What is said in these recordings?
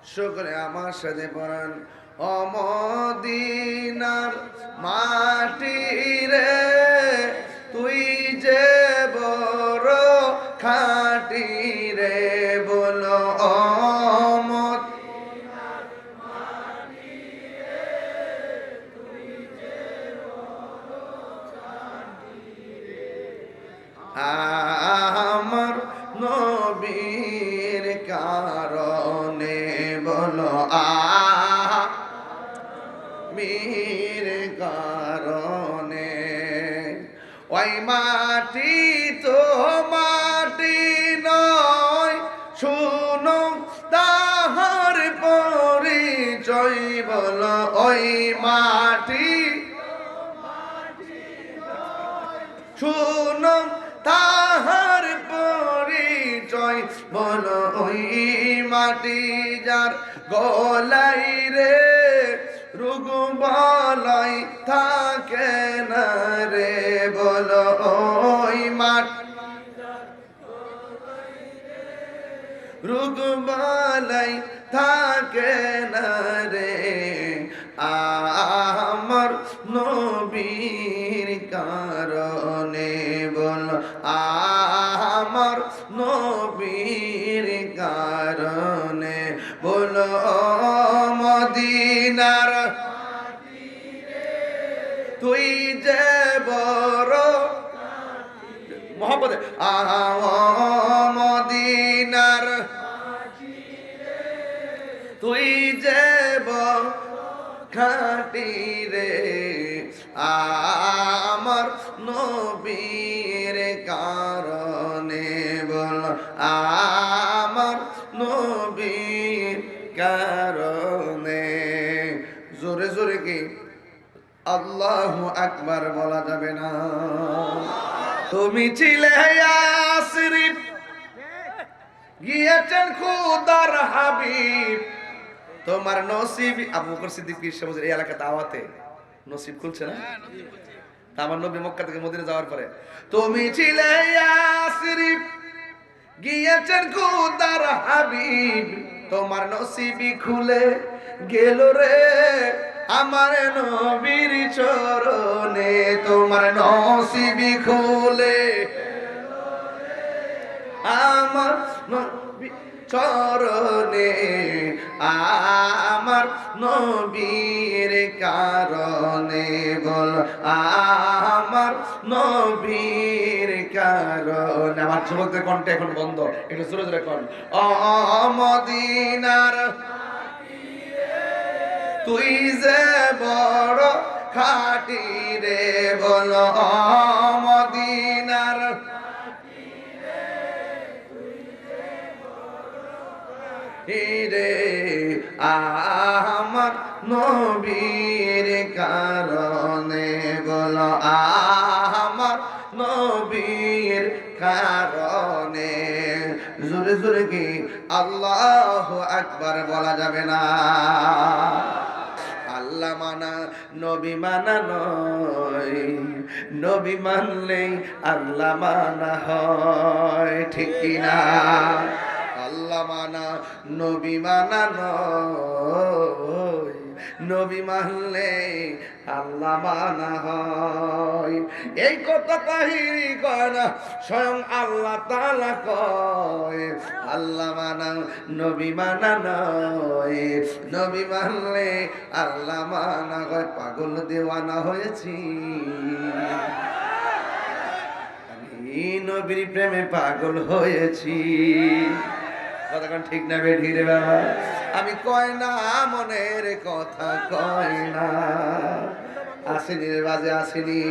শুকরে আমার সাথে পড়েন ও মদিনার মাটি রে তুই যে বড় খাঁটি রে বলো ও আমার নবীর কারণে বলো আমির কারণে ওই মাটি তো মাটি নয় শুনো তাহার পরিচয় বলো ওই মাটি শুনো তাহার পরিচয় বলো ওই মাটি যার গলাই রে রোগ বালাই থাকে না রে বলো ওই মাটি রোগ বালাই থাকে না রে আমার নবীর কারণে বল আমার নবীর কারণে বল মদিনার তুই যে বড় মোহাম্মদ মদিনার তুই যে বড় খাঁটি রে আমার নবীর কারণে বল আমার নবীর কারণে জোরে জোরে কি আল্লাহু আকবার বলা যাবে না তুমি ছিলে ইয়াসরিব গিয়েছেন খুদার হাবিব তোমার নসিব আবু বকর সিদ্দিক পীর সাহেব এই এলাকা দাওয়াতে নসিব খুলছে না আমার নবী মক্কা থেকে মদিনা যাওয়ার পরে তুমি ছিলে ইয়াসরিব গিয়েছেন খুদার হাবিব তোমার নসিবই খুলে গেল রে আমার নবীর চরণে তোমার নসিবই খুলে আমার চরণে আমার নবীর কারণে বল আমার নবীর কারণে আমার যুবকদের কণ্ঠে এখন বন্ধ একটু জোরে জোরে কন ও মদিনার তুই যে বড় খাঁটি রে বল মদিনার রে আমার নবীর কারণে বল আমার নবীর কারণে জোরে জোরে কি আল্লাহু আকবার বলা যাবে না আল্লাহ মানা নবী মানা নয় নবী মানলেই আল্লাহ মানা হয় ঠিক কিনা আল্লাহ মানা নবী মানা নয় নবী মানলে আল্লাহ মানা হয় এই কথা কাহিনী কয় না স্বয়ং আল্লাহ তাআলা কয় আল্লাহ মানা নবী মানা নয় নবী মানলে আল্লাহ মানা হয় পাগল দেওয়ানা হয়েছি আমি নবীর প্রেমে পাগল হয়েছি কথা ঠিক না বেঠি রে বাবা আমি কয় না মনের কথা কয় না আসেনি রে বাজে আসেনি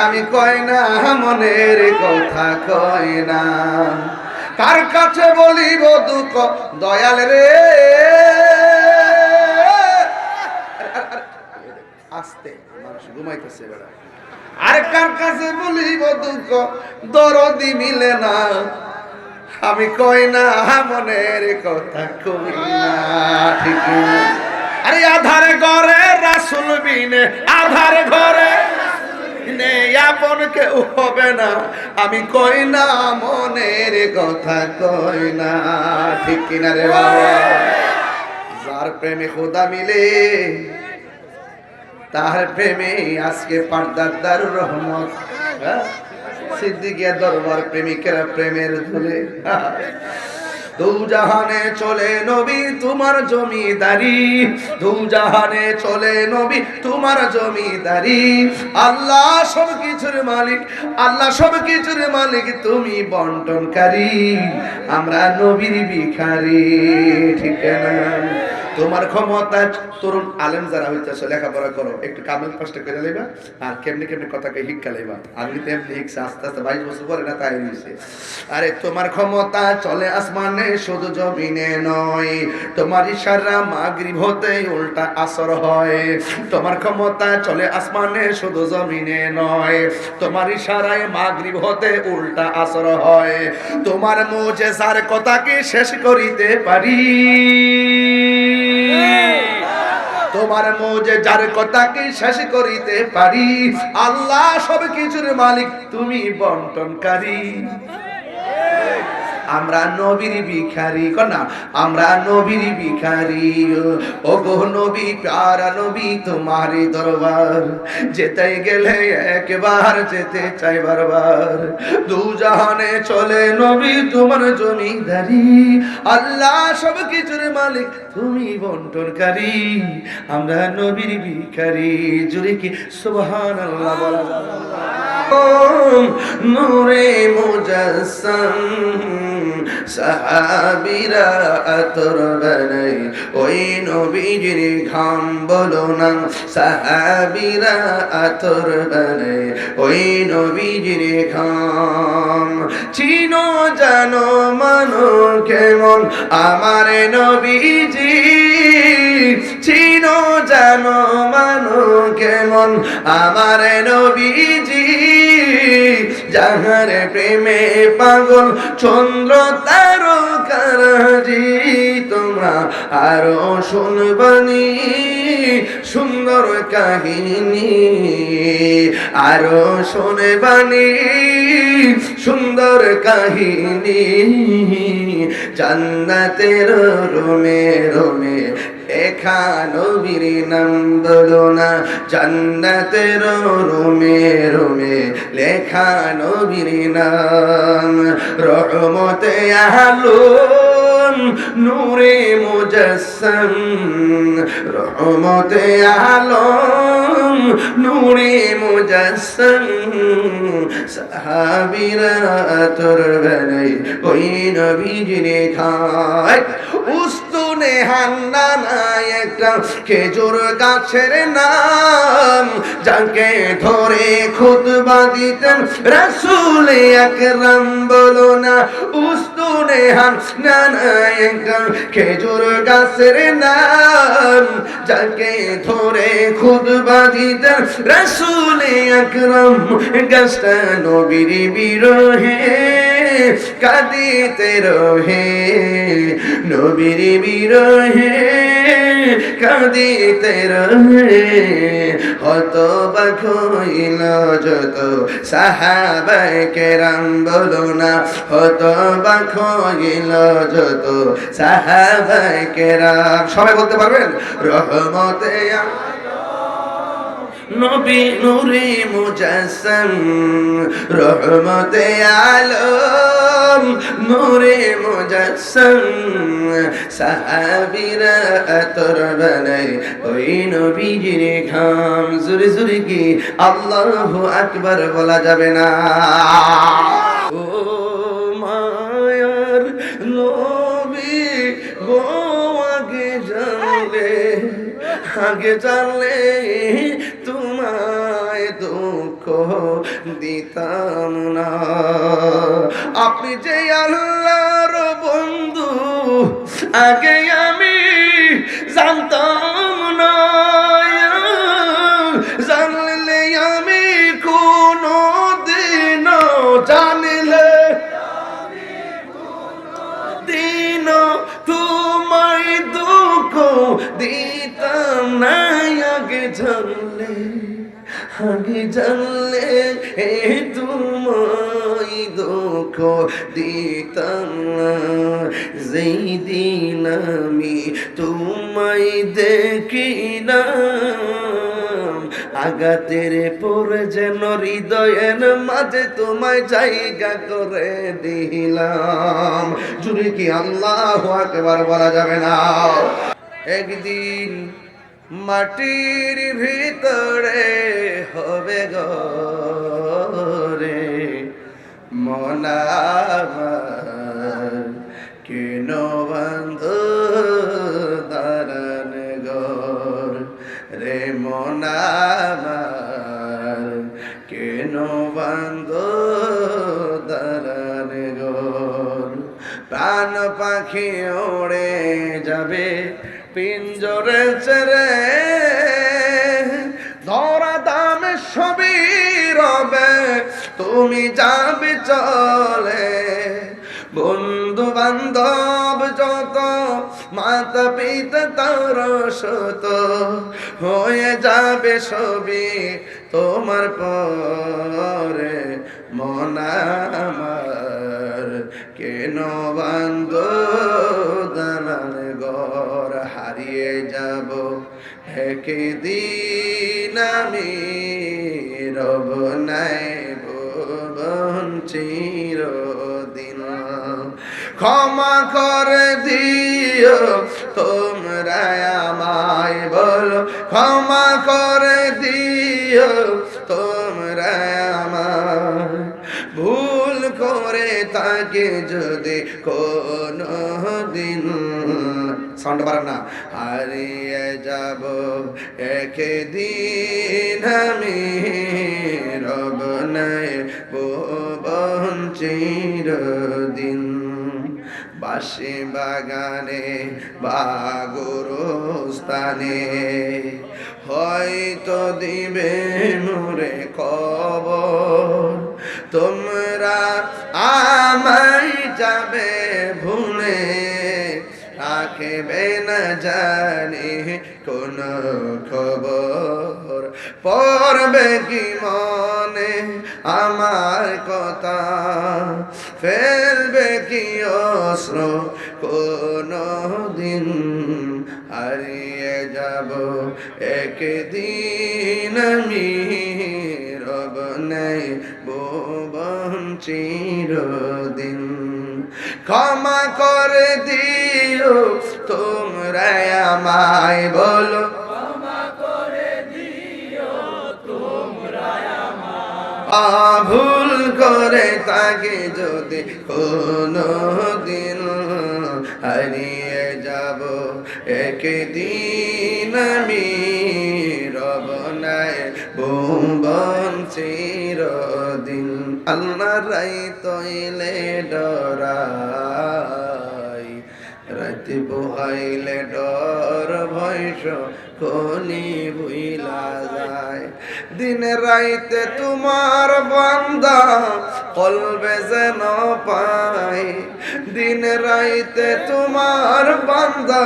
আমি কয় না মনের কথা কয় না কার কাছে বলিব দুঃখ দয়াল রে আস্তে মানুষ ঘুমাইতেছে বেড়া আর কার কাছে বলিব দুঃখ দরদি মিলে না আমি কই না মনের কথা কই না ঠিক আরে আধার ঘরে রাসূল বিনে আধার ঘরে আপন কেউ হবে না আমি কই না মনের কথা কই না ঠিক কিনা রে বাবা যার প্রেমে খোদা মিলে তার প্রেমে আজকে পর্দার দারুর রহমত। সিদ্দিকিয়া দরবার প্রেমিকেরা প্রেমের ধুলে। দু জাহানে চলে নবী তোমার জমিদারি, দু জাহানে চলে নবী তোমার জমিদারি। আল্লাহ সব কিছুর মালিক, আল্লাহ সব কিছুর মালিক, তুমি বন্টনকারী, আমরা নবীর ভিখারি। ঠিক না? তোমার ক্ষমতা তরুণ আলেম যারা হইতেছে লেখাপড়া করো, একটু কামেল কষ্ট করে লেবা আর কেমনি কেমনি কথাকে শিক্ষা লেবা। আমি তো এমনি শিখছি আস্তে আস্তে 22 বছর পরে না তাই হয়েছে। আরে তোমার ক্ষমতা চলে আসমানে শুধু জমিনে নয়, তোমার ইশারা মাগরিব হতে উল্টা আসর হয়। তোমার ক্ষমতা চলে আসমানে শুধু জমিনে নয়, তোমার ইশারায় মাগরিব হতে উল্টা আসর হয়। তোমার মুজিজার কথা কি শেষ করিতে পারি? তোমার মুজিজার কথা কি শেষ করিতে পারি? আল্লাহ সব কিছুর মালিক, তুমি বন্টনকারী, আমরা নবীর ভিখারি। কনা আমরা নবীর ভিখারি। ও গো নবী প্যারা নবী তোমার দরবার যেতে গেলে একবার যেতে চাই বারবার। দু জাহানে চলে নবী তোমার জমিদারি, আল্লাহ সব কিছুর মালিক, তুমি বন্টনকারী, আমরা নবীর ভিখারি। জুড়ে কি সুবহানাল্লাহ বলা যাবে? নূরে মুজাসসাম সাহাবীরা আতর বানাই ওই নবীজির ঘাম বলো না, সাহাবীরা আতর বানাই ওই নবীজির ঘাম। চিনো জানো মানো কেমন আমার নবীজি, চিনো জানো মানো কেমন আমার নবীজি, যাহার প্রেমে পাগল চন্দ্র তারকারাজি। তোমরা আরো শুনবানি সুন্দর কাহিনী, আরো শুনবানি সুন্দর কাহিনী। জান্নাতের রোমে রোমে লেখা নবীর নাম বলো না, জান্নাতের রোমে রোমে লেখা নবীর নাম। রহমতে আলম নূরে মুজাসসাম, রহমতে আলম নূরে মুজাসসাম, সাহাবীরা আতর বানাই ওই নবীজির খায়। উস্তুনে হান্নানা একটা খেজুর গাছের নাম, যাকে ধরে খুতবা দিতেন রাসূল আকরাম বলো না। উস্তুনে হান্নানা একটা খেজুর গাছের নাম, যাকে ধরে খুতবা দিতেন রাসূল আকরাম। গাছটা নবীর বিরহে কাঁদিতে রহে, নবীর বিরহে কাঁদিতে রহে। হতবাক হইল যত সাহাবায়ে কেরাম বলো না, হতবাক হইল যত সাহাবায়ে কেরাম। সবাই বলতে পারবেন? রহমতে নবী নূরে মুজাসসাম, রহমতে আলম নূরে মুজাসসাম, সাহাবীরা আতর বানাই ওই নবীজির ঘাম। জোরে জোরে কি আল্লাহু আকবার বলা যাবে না? ও মায়ার নবী গো, আগে জানলে, আগে জানলে তোমায় দুঃখ দিতাম না। আপনি যে আল্লাহর বন্ধু আগে আমি জানতাম না, জানলে আমি কোনো দিন, জানলে দিন তোমায় দুঃখ দিতাম না। আগে জানলে, আগে জানলে তোমায় দুঃখ দিতাম না, যেই দিন আমি তোমায় দেখিলাম, আঘাতের পরে যেন হৃদয়ের মাঝে তোমায় জায়গা করে দিলাম। জুড়ে কি আল্লাহু আকবার বলা যাবে না? একদিন মাটির ভিতরে হবে ঘরে মন আমার, কেন বন্ধ দালান ঘর রে মন আমার, কেন বন্ধ দালান ঘর। প্রাণ পাখি ওড়ে যাবে পিঞ্জরে ছেড়ে, ধরা দামে সবই রবে তুমি যাবে চলে। বন্ধু বান্ধব যত, মাতা পিতা তার শত, হয়ে যাবে সবই তোমার পরে মন আমার, কেন বান্ধ দালান ঘর। হারিয়ে যাব একদিন আমি, রব নাই ভুবন চিরদিন। ক্ষমা করে দিও তোমরা আমায়, বলো ক্ষমা করে দিও তোমরা আমায়, ভুল করে তাকে যদি কোনো দিন, সাউন্ড পারেন না, হারিয়ে যাব একদিন আমি, রব নাই ভুবন চিরদিন। বাঁশি বাগানে বা গোরস্থানে হয়তো দিবে মোরে খবর, তোমরা আমায় যাবে ভুলে, রাখবে না জানি কোন খবর। পড়বে কি মনে আমার কথা, ফেলবে কি অশ্র কোন দিন, হারিয়ে যাব একদিন আমি, রব নাই ভুবন চিরদিন। ক্ষমা করে দিও তোমরা আমায়, বলো ক্ষমা করে দিও তোমরা আমায়, ভুল করে তাকে যদি কোনো দিন, হারিয়ে যাব একদিন আমি, রব নাই ভুবন চিরদিন। আল্লাহ রাই তৈলে ডরাই, রাতে পোহাইলে ডর ভয়স খনি ভুইলা যায়। দিনে রাইতে তোমার বান্দা কলবে যেন পাই, দিনে রাইতে তোমার বান্দা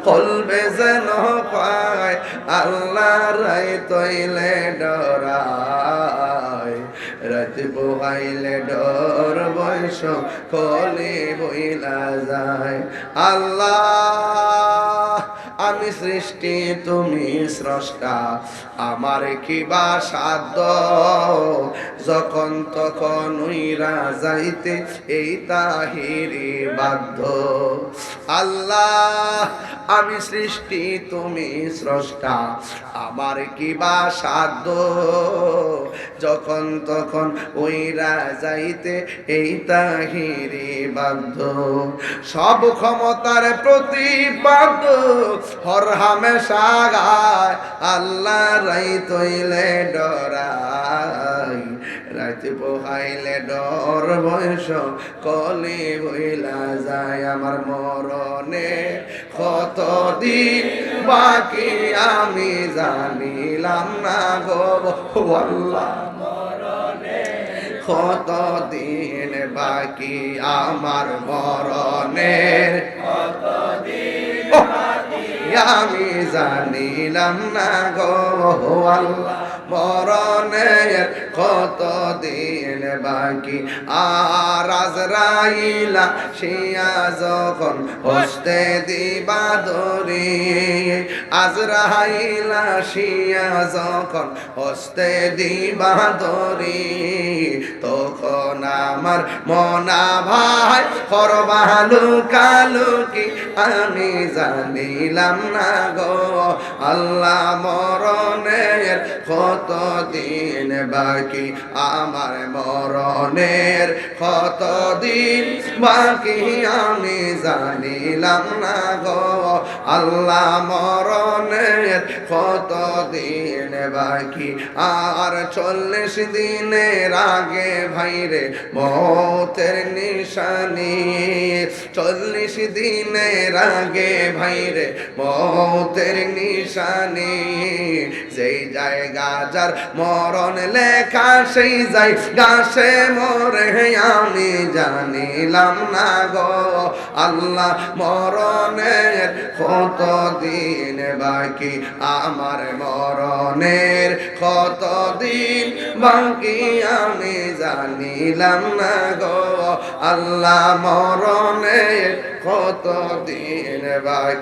কলবে যেন পায়। আল্লাহ রাই তৈলে ডরাই, রাতে পোহাইলে ডর বয়স কলি বইলা যায়। আল্লাহ আমি সৃষ্টি তুমি স্রষ্টা, আমার কি বা সাধ্য, যখন তখন উইরা যাইতে এই তাহিরি বাধ্য। আল্লাহ আমি সৃষ্টি তুমি স্রষ্টা, আমার কি বা সাধ্য, যখন তখন উইরা যাইতে এই তাহিরি বাধ্য। সব ক্ষমতার প্রতিপাদ্য হর হামেশা গায়, আল্লাহ রাই তৈলে ডরাই, রাইতে পোহাইলে ডর বয়স কলি বইলা যায়। আমার মরণে কতদিন বাকি আমি জানিলাম না গো আল্লাহ, কতদিন বাকি আমার মরণের, আমি জানিলাম না গো আল্লাহ। মরণের কত দিন বাকি। আর আজরাইলা শিয়া যখন হস্তে দিবা দরি, আজরাইলা শিয়া যখন হস্তে দিবা দরি, তখন আমার মনা ভাই করবা লুকালুকি আমি জানিলাম না গো। আল্লাহ মরণের কত দিন বাকি, আমার মরণের কত দিন বাকি আমি জানিলাম না গো। আল্লাহ মরণের কত দিন বাকি। আর 40 দিনের আগে ভাইরে মৌতের নিশানি, 40 দিনের আগে ভাইরে মৌতের নিশানি। যেই জায়গা যার মরণ লেখা সেই জায়গা সে মরে আমি জানিলাম না গো। আল্লাহ মরণের কত দিন বাকি, আমার মরণের কত দিন বাকি আমি জানিলাম না গো। আল্লাহ মরণের কত দিন বাকি।